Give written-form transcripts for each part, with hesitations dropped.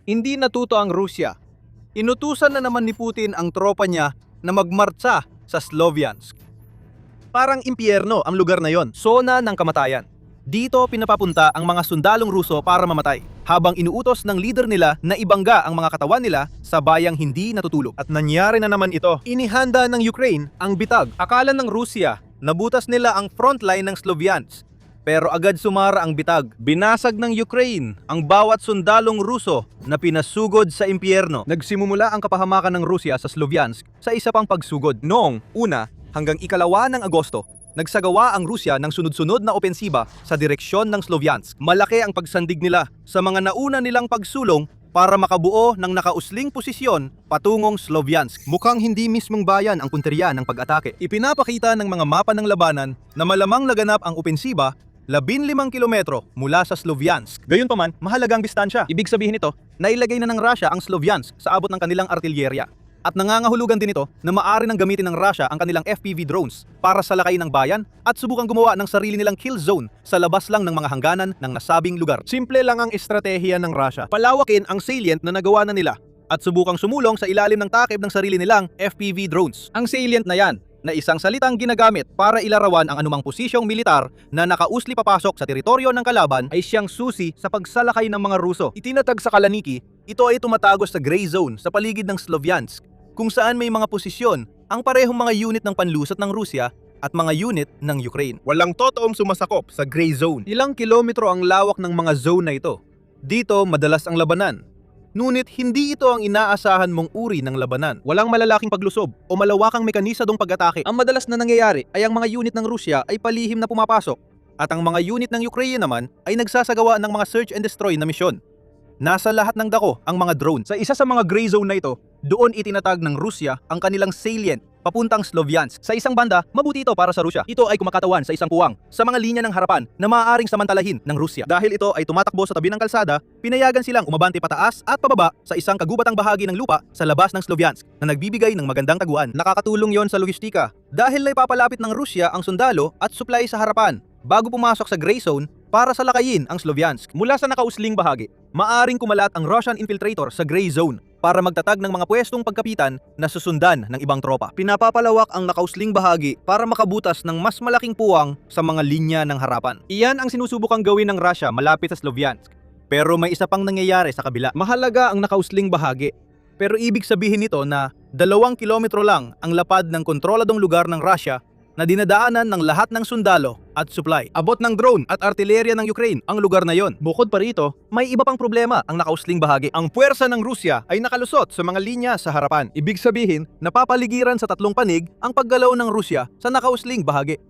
Hindi natuto ang Rusya. Inutusan na naman ni Putin ang tropa niya na magmartsa sa Sloviansk. Parang impyerno ang lugar na yon. Zona ng kamatayan. Dito pinapapunta ang mga sundalong Ruso para mamatay, habang inuutos ng leader nila na ibangga ang mga katawan nila sa bayang hindi natutulog. At nangyari na naman ito. Inihanda ng Ukraine ang bitag. Akala ng Rusya, nabutas nila ang frontline ng Sloviansk. Pero agad sumara ang bitag. Binasag ng Ukraine ang bawat sundalong Ruso na pinasugod sa impyerno. Nagsimumula ang kapahamakan ng Rusya sa Sloviansk sa isa pang pagsugod. Noong una hanggang ikalawa ng Agosto, nagsagawa ang Rusya ng sunod-sunod na opensiba sa direksyon ng Sloviansk. Malaki ang pagsandig nila sa mga nauna nilang pagsulong para makabuo ng nakausling posisyon patungong Sloviansk. Mukhang hindi mismong bayan ang punteriya ng pag-atake. Ipinapakita ng mga mapa ng labanan na malamang laganap ang opensiba 15 kilometro mula sa Sloviansk. Gayunpaman, mahalagang distansya. Ibig sabihin nito, nailagay na ng Russia ang Sloviansk sa abot ng kanilang artilyerya. At nangangahulugan din ito na maaari nang gamitin ng Russia ang kanilang FPV drones para salakayin ng bayan at subukang gumawa ng sarili nilang kill zone sa labas lang ng mga hangganan ng nasabing lugar. Simple lang ang estratehiya ng Russia. Palawakin ang salient na nagawa na nila at subukang sumulong sa ilalim ng takip ng sarili nilang FPV drones. Ang salient na yan, na isang salitang ginagamit para ilarawan ang anumang posisyong militar na nakausli papasok sa teritoryo ng kalaban, ay siyang susi sa pagsalakay ng mga Ruso. Itinatag sa Kalaniki, ito ay tumatagos sa gray zone sa paligid ng Sloviansk, kung saan may mga posisyon ang parehong mga unit ng panlusot ng Rusya at mga unit ng Ukraine. Walang totoong sumasakop sa gray zone. Ilang kilometro ang lawak ng mga zone na ito. Dito madalas ang labanan. Ngunit hindi ito ang inaasahan mong uri ng labanan. Walang malalaking paglusob o malawakang mekanisadong pag-atake. Ang madalas na nangyayari ay ang mga unit ng Rusya ay palihim na pumapasok at ang mga unit ng Ukraine naman ay nagsasagawa ng mga search and destroy na misyon. Nasa lahat ng dako ang mga drone. Sa isa sa mga gray zone na ito, doon itinatag ng Rusya ang kanilang salient papuntang Sloviansk. Sa isang banda, mabuti ito para sa Rusya. Ito ay kumakatawan sa isang puwang sa mga linya ng harapan na maaaring samantalahin ng Rusya. Dahil ito ay tumatakbo sa tabi ng kalsada, pinayagan silang umabante pataas at pababa sa isang kagubatang bahagi ng lupa sa labas ng Sloviansk na nagbibigay ng magandang taguan. Nakakatulong yon sa logistika dahil naipapalapit ng Rusya ang sundalo at supply sa harapan bago pumasok sa gray zone para salakayin ang Sloviansk. Mula sa nakausling bahagi, maaring kumalat ang Russian infiltrator sa gray zone para magtatag ng mga pwestong pagkapitan na susundan ng ibang tropa. Pinapapalawak ang nakausling bahagi para makabutas ng mas malaking puwang sa mga linya ng harapan. Iyan ang sinusubukang gawin ng Russia malapit sa Sloviansk. Pero may isa pang nangyayari sa kabila. Mahalaga ang nakausling bahagi. Pero ibig sabihin nito na 2 kilometro lang ang lapad ng kontroladong lugar ng Russia na dinadaanan ng lahat ng sundalo at supply. Abot ng drone at artilerya ng Ukraine ang lugar na yon. Bukod pa rito, may iba pang problema ang nakausling bahagi. Ang puwersa ng Rusya ay nakalusot sa mga linya sa harapan. Ibig sabihin, napapaligiran sa tatlong panig ang paggalaw ng Rusya sa nakausling bahagi.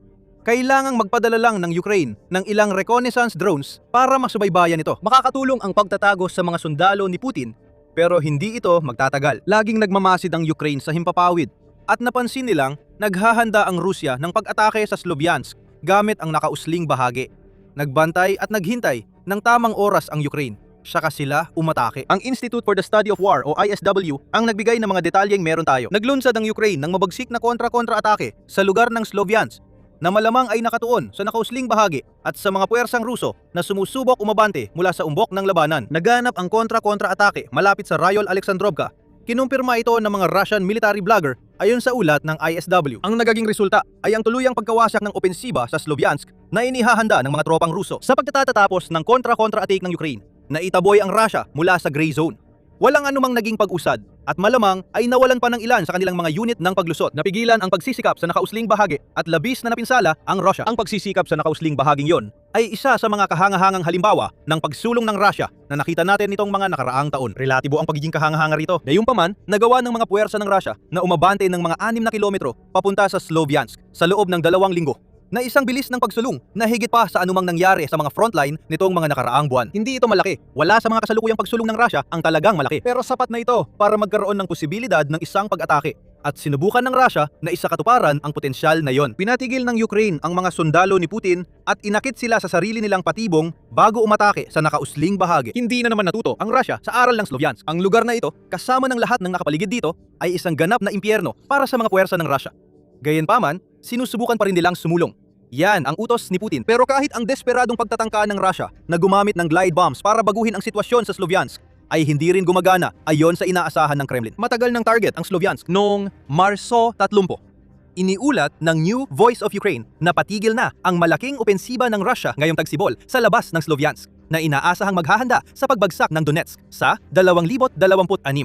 Kailangang magpadala lang ng Ukraine ng ilang reconnaissance drones para masubaybayan ito. Makakatulong ang pagtatagos sa mga sundalo ni Putin, pero hindi ito magtatagal. Laging nagmamasid ang Ukraine sa himpapawid at napansin nilang naghahanda ang Rusya ng pag-atake sa Sloviansk gamit ang nakausling bahagi. Nagbantay at naghintay ng tamang oras ang Ukraine. Saka sila umatake. Ang Institute for the Study of War o ISW ang nagbigay ng mga detalyeng meron tayo. Naglunsad ang Ukraine ng mabagsik na kontra-kontra-atake sa lugar ng Sloviansk na malamang ay nakatuon sa nakausling bahagi at sa mga puwersang Ruso na sumusubok umabante mula sa umbok ng labanan. Naganap ang kontra-kontra-atake malapit sa Rayol Alexandrovka. Kinumpirma ito ng mga Russian military blogger ayon sa ulat ng ISW. Ang nagaging resulta ay ang tuluyang pagkawasak ng opensiba sa Sloviansk na inihahanda ng mga tropang Ruso. Sa pagtatatapos ng kontra-kontra-atake ng Ukraine, naitaboy ang Russia mula sa gray zone. Walang anumang naging pag-usad at malamang ay nawalan pa ng ilan sa kanilang mga unit ng paglusot. Napigilan ang pagsisikap sa nakausling bahagi at labis na napinsala ang Russia. Ang pagsisikap sa nakausling bahaging yon ay isa sa mga kahangahangang halimbawa ng pagsulong ng Russia na nakita natin nitong mga nakaraang taon. Relatibo ang pagiging kahangahanga rito. Gayunpaman, nagawa ng mga puwersa ng Russia na umabante ng mga 6 na kilometro papunta sa Sloviansk sa loob ng 2 linggo, na isang bilis ng pagsulong na higit pa sa anumang nangyari sa mga frontline nitong mga nakaraang buwan. Hindi ito malaki. Wala sa mga kasalukuyang pagsulong ng Russia ang talagang malaki. Pero sapat na ito para magkaroon ng posibilidad ng isang pag-atake. At sinubukan ng Russia na isakatuparan ang potensyal na yon. Pinatigil ng Ukraine ang mga sundalo ni Putin at inakit sila sa sarili nilang patibong bago umatake sa nakausling bahagi. Hindi na naman natuto ang Russia sa aral ng Sloviansk. Ang lugar na ito, kasama ng lahat ng nakapaligid dito, ay isang ganap na impyerno para sa mga puwersa ng Russia. Gayunpaman, sinusubukan pa rin nilang sumulong. Yan ang utos ni Putin. Pero kahit ang desperadong pagtatangka ng Russia na gumamit ng glide bombs para baguhin ang sitwasyon sa Sloviansk, ay hindi rin gumagana ayon sa inaasahan ng Kremlin. Matagal ng target ang Sloviansk noong Marso 30. Iniulat ng New Voice of Ukraine na patigil na ang malaking opensiba ng Russia ngayong tagsibol sa labas ng Sloviansk na inaasahang maghahanda sa pagbagsak ng Donetsk sa 2026.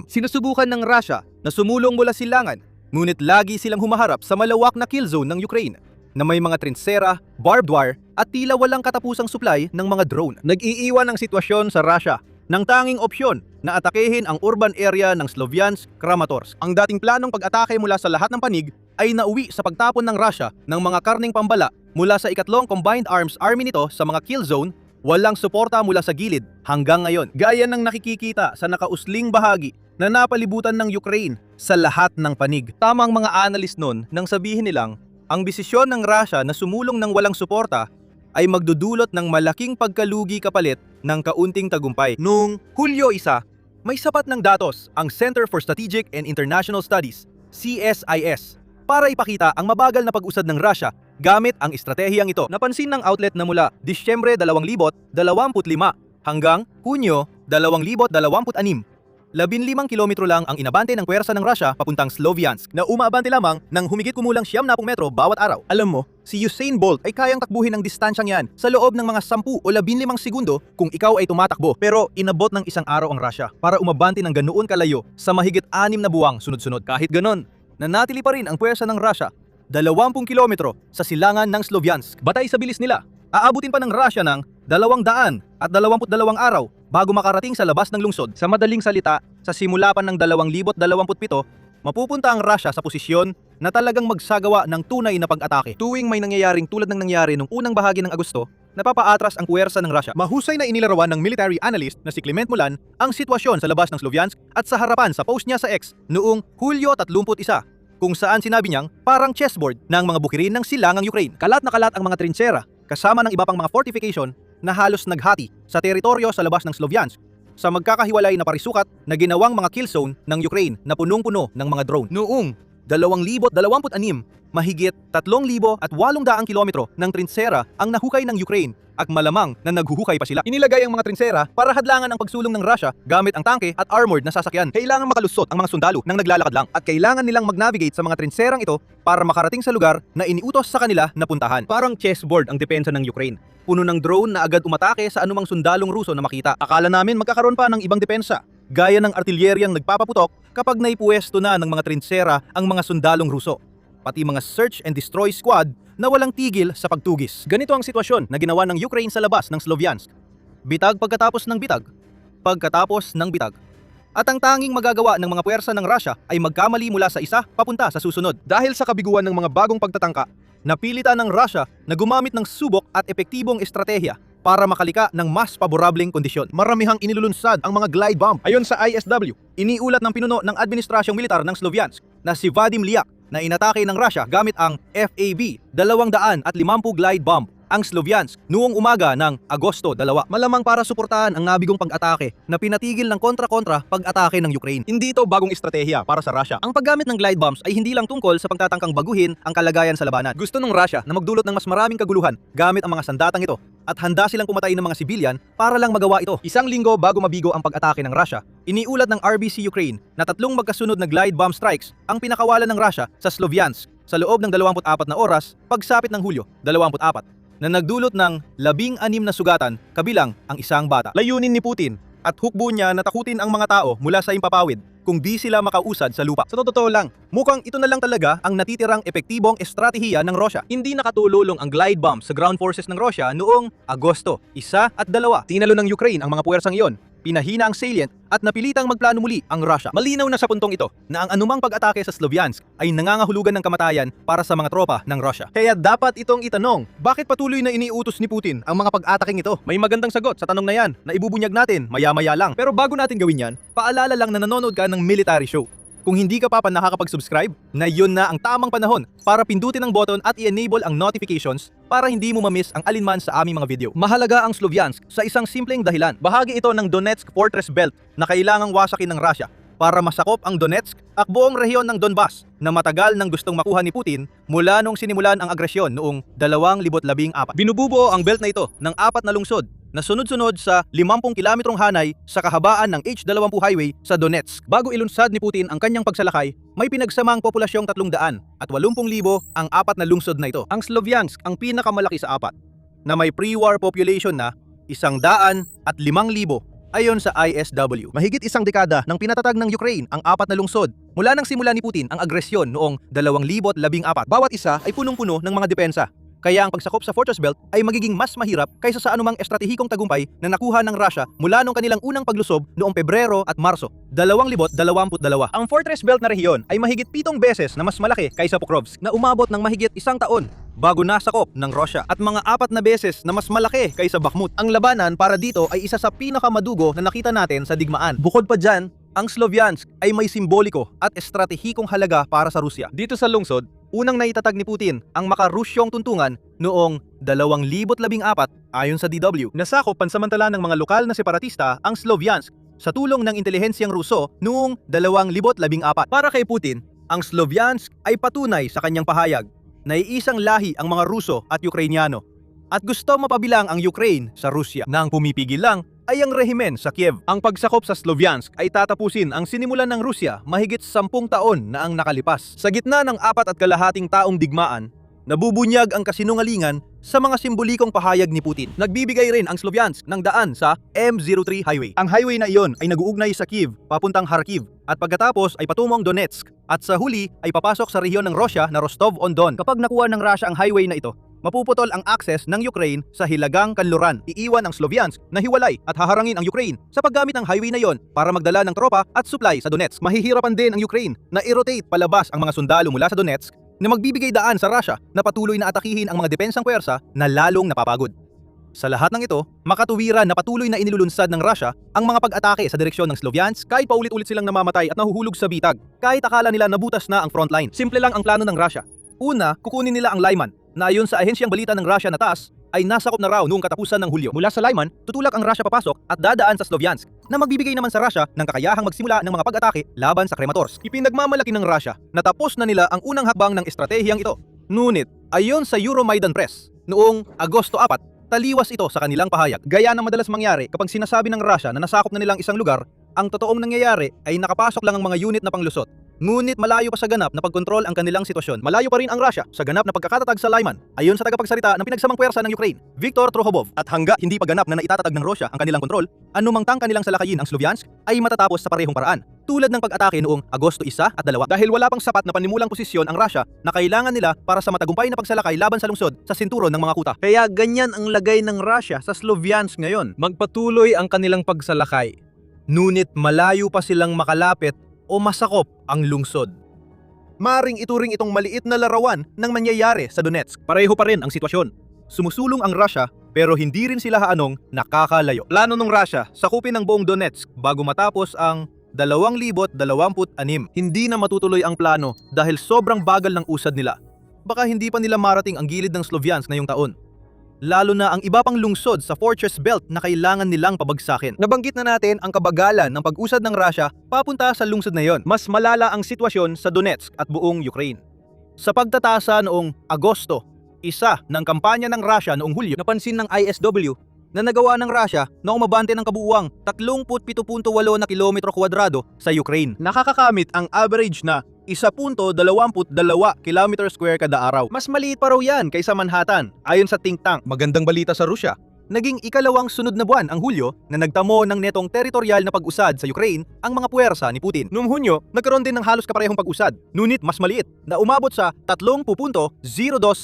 Sinusubukan ng Russia na sumulong mula silangan, ngunit lagi silang humaharap sa malawak na kill zone ng Ukraine na may mga trinsera, barbed wire at tila walang katapusang supply ng mga drone. Nag-iiwan ang sitwasyon sa Russia ng tanging opsyon na atakehin ang urban area ng Sloviansk, Kramatorsk. Ang dating planong pag-atake mula sa lahat ng panig ay nauwi sa pagtapon ng Russia ng mga karneng pambala mula sa ikatlong Combined Arms Army nito sa mga kill zone. Walang suporta mula sa gilid hanggang ngayon. Gaya ng nakikikita sa nakausling bahagi na napalibutan ng Ukraine sa lahat ng panig. Tama ang mga analyst nun nang sabihin nilang ang desisyon ng Russia na sumulong ng walang suporta ay magdudulot ng malaking pagkalugi kapalit ng kaunting tagumpay. Noong Hulyo 1, may sapat ng datos ang Center for Strategic and International Studies, CSIS, para ipakita ang mabagal na pag-usad ng Russia gamit ang estratehiyang ito. Napansin ng outlet na mula Disyembre 2025 hanggang Hunyo 2026, 15 kilometro lang ang inabante ng puwersa ng Russia papuntang Sloviansk na umaabante lamang ng humigit kumulang 70 metro bawat araw. Alam mo, si Usain Bolt ay kayang takbuhin ang distansyang yan sa loob ng mga 10 o 15 segundo kung ikaw ay tumatakbo. Pero inabot ng isang araw ang Russia para umabante ng ganoon kalayo sa mahigit 6 na buwang sunod-sunod. Kahit ganon, nanatili pa rin ang puwersa ng Russia 20 kilometro sa silangan ng Sloviansk. Batay sa bilis nila, aabutin pa ng Russia ng 222 araw bago makarating sa labas ng lungsod. Sa madaling salita, sa simula pa ng 2027, mapupunta ang Russia sa posisyon na talagang magsagawa ng tunay na pag-atake. Tuwing may nangyayaring tulad ng nangyari noong unang bahagi ng Agosto, napapaatras ang puwersa ng Russia. Mahusay na inilarawan ng military analyst na si Clement Mulan ang sitwasyon sa labas ng Sloviansk at sa harapan sa post niya sa X noong Hulyo 31, kung saan sinabi niyang parang chessboard ng mga bukirin ng silangang Ukraine. Kalat na kalat ang mga trinsera kasama ng iba pang mga fortification na halos naghati sa teritoryo sa labas ng Sloviansk sa magkakahiwalay na parisukat na ginawang mga kill zone ng Ukraine na punong-puno ng mga drone. Noong 2026, mahigit 3,800 kilometro ng trinsera ang nahukay ng Ukraine at malamang na naghuhukay pa sila. Inilagay ang mga trinsera para hadlangan ang pagsulong ng Russia gamit ang tangke at armored na sasakyan. Kailangan makalusot ang mga sundalo nang naglalakad lang at kailangan nilang mag-navigate sa mga trinserang ito para makarating sa lugar na iniutos sa kanila na puntahan. Parang chessboard ang depensa ng Ukraine. Puno ng drone na agad umatake sa anumang sundalong Ruso na makita. Akala namin magkakaroon pa ng ibang depensa, gaya ng artilyeryang nagpapaputok kapag naipuwesto na ng mga trinsera ang mga sundalong Ruso, pati mga search and destroy squad na walang tigil sa pagtugis. Ganito ang sitwasyon na ginawa ng Ukraine sa labas ng Sloviansk. Bitag pagkatapos ng bitag, pagkatapos ng bitag. At ang tanging magagawa ng mga puwersa ng Russia ay magkamali mula sa isa papunta sa susunod. Dahil sa kabiguan ng mga bagong pagtatangka, napilitan ng Russia na gumamit ng subok at epektibong estratehiya para makalika ng mas paborableng kondisyon. Maramihang inilulunsad ang mga glide bomb. Ayon sa ISW, iniulat ng pinuno ng Administrasyong Militar ng Sloviansk na si Vadim Lyak na inatake ng Russia gamit ang FAB 250 glide bomb ang Sloviansk noong umaga ng Agosto 2. Malamang para suportahan ang nabigong pag-atake na pinatigil ng kontra-kontra pag-atake ng Ukraine. Hindi ito bagong estratehiya para sa Russia. Ang paggamit ng glide bombs ay hindi lang tungkol sa pagtatangkang baguhin ang kalagayan sa labanan. Gusto ng Russia na magdulot ng mas maraming kaguluhan gamit ang mga sandatang ito at handa silang pumatay ng mga sibilyan para lang magawa ito. Isang linggo bago mabigo ang pag-atake ng Russia, iniulat ng RBC Ukraine na 3 magkasunod na glide bomb strikes ang pinakawalan ng Russia sa Sloviansk sa loob ng 24 na oras pagsapit ng Hulyo 24 na nagdulot ng 16 na sugatan kabilang ang isang bata. Layunin ni Putin at hukbo niya na takutin ang mga tao mula sa impapawid kung di sila makausad sa lupa. Sa totoo lang, mukhang ito na lang talaga ang natitirang epektibong estratehiya ng Russia. Hindi nakatulong ang glide bomb sa ground forces ng Russia noong Agosto 1 at 2. Tinalo ng Ukraine ang mga puwersang iyon, pinahina ang salient at napilitang magplano muli ang Russia. Malinaw na sa puntong ito na ang anumang pag-atake sa Sloviansk ay nangangahulugan ng kamatayan para sa mga tropa ng Russia. Kaya dapat itong itanong, bakit patuloy na iniutos ni Putin ang mga pag-ataking ito? May magandang sagot sa tanong na yan na ibubunyag natin maya-maya lang. Pero bago natin gawin yan, paalala lang na nanonood ka ng military show. Kung hindi ka pa nakakapag-subscribe, na yun na ang tamang panahon para pindutin ang button at i-enable ang notifications para hindi mo ma-miss ang alinman sa aming mga video. Mahalaga ang Sloviansk sa isang simpleng dahilan. Bahagi ito ng Donetsk Fortress Belt na kailangang wasakin ng Russia para masakop ang Donetsk at buong rehiyon ng Donbas na matagal nang gustong makuha ni Putin mula nung sinimulan ang agresyon noong 2014. Binububuo ang belt na ito ng 4 na lungsod na sunod-sunod sa 50 kilometrong hanay sa kahabaan ng H-20 highway sa Donetsk. Bago ilunsad ni Putin ang kanyang pagsalakay, may pinagsamang populasyong 300 at 80,000 ang apat na lungsod na ito. Ang Slovyansk ang pinakamalaki sa apat, na may pre-war population na 105,000 ayon sa ISW. Mahigit isang dekada nang pinatatag ng Ukraine ang apat na lungsod mula nang simula ni Putin ang agresyon noong 2014. Bawat isa ay punong-puno ng mga depensa. Kaya ang pagsakop sa Fortress Belt ay magiging mas mahirap kaysa sa anumang estratehikong tagumpay na nakuha ng Russia mula nung kanilang unang paglusob noong Pebrero at Marso 2022. Ang Fortress Belt na rehiyon ay mahigit 7 beses na mas malaki kaysa Pokrovsk na umabot ng mahigit isang taon bago nasakop ng Russia at mga 4 na beses na mas malaki kaysa Bakhmut. Ang labanan para dito ay isa sa pinakamadugo na nakita natin sa digmaan. Bukod pa dyan, ang Slovyansk ay may simboliko at estratehikong halaga para sa Rusya. Dito sa lungsod, unang naitatag ni Putin ang makarusyong tuntungan noong 2014 ayon sa DW. Nasakop pansamantala ng mga lokal na separatista ang Slovyansk sa tulong ng intelihensyang Ruso noong 2014. Para kay Putin, ang Slovyansk ay patunay sa kanyang pahayag na iisang lahi ang mga Ruso at Ukrainyano at gusto mapabilang ang Ukraine sa Rusya. Nang pumipigil lang ay ang rehimen sa Kiev. Ang pagsakop sa Slovyansk ay tatapusin ang sinimulan ng Rusya mahigit 10 taon na ang nakalipas. Sa gitna ng 4.5 taong digmaan, nabubunyag ang kasinungalingan sa mga simbolikong pahayag ni Putin. Nagbibigay rin ang Slovyansk ng daan sa M03 highway. Ang highway na iyon ay nag-uugnay sa Kiev papuntang Kharkiv at pagkatapos ay patungong Donetsk at sa huli ay papasok sa rehiyon ng Rusya na Rostov-on-Don. Kapag nakuha ng Rusya ang highway na ito, mapuputol ang akses ng Ukraine sa hilagang kanluran. Iiwan ang Slovyansk na hiwalay at haharangin ang Ukraine sa paggamit ng highway na yon para magdala ng tropa at supply sa Donetsk. Mahihirapan din ang Ukraine na i-rotate palabas ang mga sundalo mula sa Donetsk na magbibigay daan sa Russia na patuloy na atakihin ang mga depensang puwersa na lalong napapagod. Sa lahat ng ito, makatuwiran na patuloy na inilulunsad ng Russia ang mga pag-atake sa direksyon ng Slovyansk kahit paulit-ulit silang namamatay at nahuhulog sa bitag, kahit akala nila nabutas na ang frontline. Simple lang ang plano ng Russia. Una, kukunin nila ang Lyman, na ayon sa ahensyang balita ng Russia na TASS, ay nasakop na raw noong katapusan ng Hulyo. Mula sa Lyman, tutulak ang Russia papasok at dadaan sa Slovyansk na magbibigay naman sa Russia ng kakayahang magsimula ng mga pag-atake laban sa Kramatorsk. Ipinagmamalaki ng Russia na tapos na nila ang unang hakbang ng estratehiyang ito. Ngunit, ayon sa Euromaidan Press, noong Agosto 4, taliwas ito sa kanilang pahayag. Gaya ng madalas mangyari kapag sinasabi ng Russia na nasakop na nilang isang lugar, ang totoong nangyayari ay nakapasok lang ang mga unit na panglusot. Ngunit malayo pa sa ganap na pagkontrol ang kanilang sitwasyon. Malayo pa rin ang Russia sa ganap na pagkakatatag sa Lyman, ayon sa tagapagsalita ng pinagsamang puwersa ng Ukraine, Viktor Trohobov. At hangga hindi pa ganap na naitatag ng Russia ang kanilang kontrol, anumang tang kanilang salakayin ang Slovyansk ay matatapos sa parehong paraan. Tulad ng pag-atake noong Agosto 1 at 2 dahil wala pang sapat na panimulang posisyon ang Russia na kailangan nila para sa matagumpay na pagsalakay laban sa lungsod sa sinturon ng mga kuta. Kaya ganyan ang lagay ng Russia sa Slovyansk ngayon. Magpatuloy ang kanilang pagsalakay. Ngunit malayo pa silang makalapit o masakop ang lungsod. Maring ituring itong maliit na larawan ng mangyayari sa Donetsk. Pareho pa rin ang sitwasyon. Sumusulong ang Russia pero hindi rin sila haanong nakakalayo. Plano ng Russia sakupin ang buong Donetsk bago matapos ang 2026. Hindi na matutuloy ang plano dahil sobrang bagal ng usad nila. Baka hindi pa nila marating ang gilid ng Slovyansk ngayong taon. Lalo na ang iba pang lungsod sa Fortress Belt na kailangan nilang pabagsakin. Nabanggit na natin ang kabagalan ng pag-usad ng Russia papunta sa lungsod na yon. Mas malala ang sitwasyon sa Donetsk at buong Ukraine. Sa pagtatasa noong Agosto, isa ng kampanya ng Russia noong Hulyo, napansin ng ISW na nagawa ng Russia na umabante ng kabuuang 37.8 na kilometro kwadrado sa Ukraine. Nakakakamit ang average na 1.22 km square kada araw. Mas maliit pa raw yan kaysa Manhattan, ayon sa think tank. Magandang balita sa Rusya. Naging ikalawang sunod na buwan ang Hulyo na nagtamo ng netong teritorial na pag-usad sa Ukraine ang mga puwersa ni Putin. Noong Hunyo, nagkaroon din ng halos kaparehong pag-usad, ngunit mas maliit, na umabot sa 30.02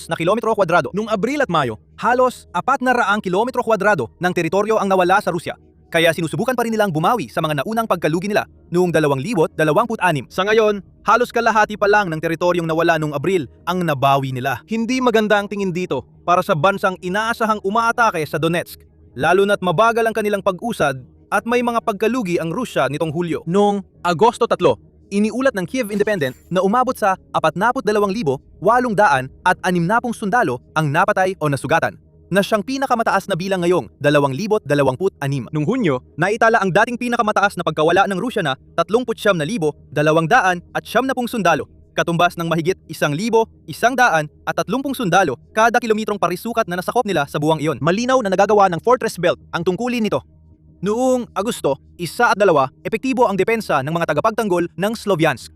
na kilometro kwadrado. Noong Abril at Mayo, halos 400 kilometro kwadrado ng teritoryo ang nawala sa Rusya. Kaya sinusubukan pa rin nilang bumawi sa mga naunang pagkalugi nila noong 2026. Sa ngayon, halos kalahati pa lang ng teritoryong nawala noong Abril ang nabawi nila. Hindi maganda ang tingin dito para sa bansang inaasahang umaatake sa Donetsk, lalo na't mabagal ang kanilang pag-usad at may mga pagkalugi ang Rusya nitong Hulyo. Noong Agosto 3, iniulat ng Kiev Independent na umabot sa 42,860 sundalo ang napatay o nasugatan, na siyang pinakamataas na bilang ngayong 2026. Noong Hunyo, naitala ang dating pinakamataas na pagkawala ng Rusya na 39,270 sundalo. katumbas ng mahigit 1,130 sundalo kada kilometrong parisukat na nasakop nila sa buwang iyon. Malinaw na nagagawa ng Fortress Belt ang tungkulin nito. Noong Agosto, 1 at 2, epektibo ang depensa ng mga tagapagtanggol ng Sloviansk.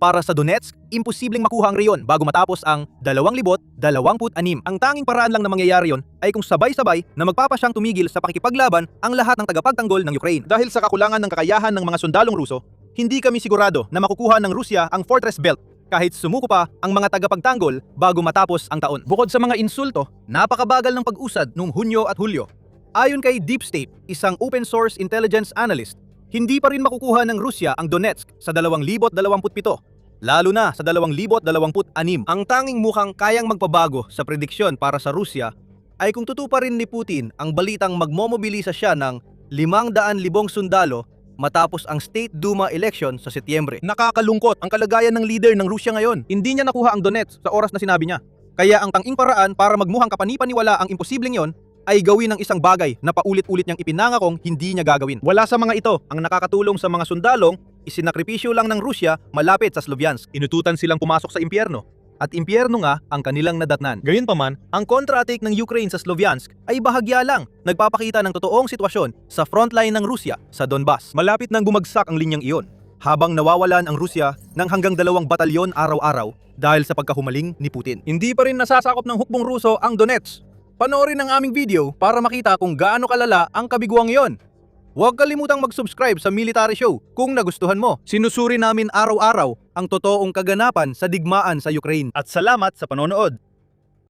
Para sa Donetsk, imposibleng makuha ang reyon bago matapos ang 2,026. Ang tanging paraan lang na mangyayari yon ay kung sabay-sabay na magpapasyang tumigil sa pakikipaglaban ang lahat ng tagapagtanggol ng Ukraine. Dahil sa kakulangan ng kakayahan ng mga sundalong Ruso, hindi kami sigurado na makukuha ng Rusya ang Fortress Belt kahit sumuko pa ang mga tagapagtanggol bago matapos ang taon. Bukod sa mga insulto, napakabagal ng pag-usad noong Hunyo at Hulyo. Ayon kay Deep State, isang open source intelligence analyst, hindi pa rin makukuha ng Rusya ang Donetsk sa 2027, lalo na sa 2026. Ang tanging mukhang kayang magpabago sa prediksyon para sa Rusya ay kung tutuparin ni Putin ang balitang magmomobilisa siya ng 500,000 sundalo matapos ang State Duma election sa Setyembre. Nakakalungkot ang kalagayan ng leader ng Rusya ngayon. Hindi niya nakuha ang Donetsk sa oras na sinabi niya. Kaya ang tanging paraan para magmukhang kapanipaniwala ang imposibleng yon ay gawin ng isang bagay na paulit-ulit niyang ipinangakong hindi niya gagawin. Wala sa mga ito ang nakakatulong sa mga sundalong isinakripisyo lang ng Rusya malapit sa Sloviansk. Inututan silang pumasok sa impyerno. At impyerno nga ang kanilang nadatnan. Gayunpaman, ang kontra-attack ng Ukraine sa Sloviansk ay bahagya lang nagpapakita ng totoong sitwasyon sa frontline ng Rusya sa Donbas. Malapit nang bumagsak ang linyang iyon, habang nawawalan ang Rusya ng hanggang 2 batalyon araw-araw dahil sa pagkahumaling ni Putin. Hindi pa rin nasasakop ng hukbong Ruso ang Donetsk. Panoorin ang aming video para makita kung gaano kalala ang kabiguang iyon. Huwag kalimutang mag-subscribe sa Military Show kung nagustuhan mo. Sinusuri namin araw-araw ang totoong kaganapan sa digmaan sa Ukraine. At salamat sa panonood.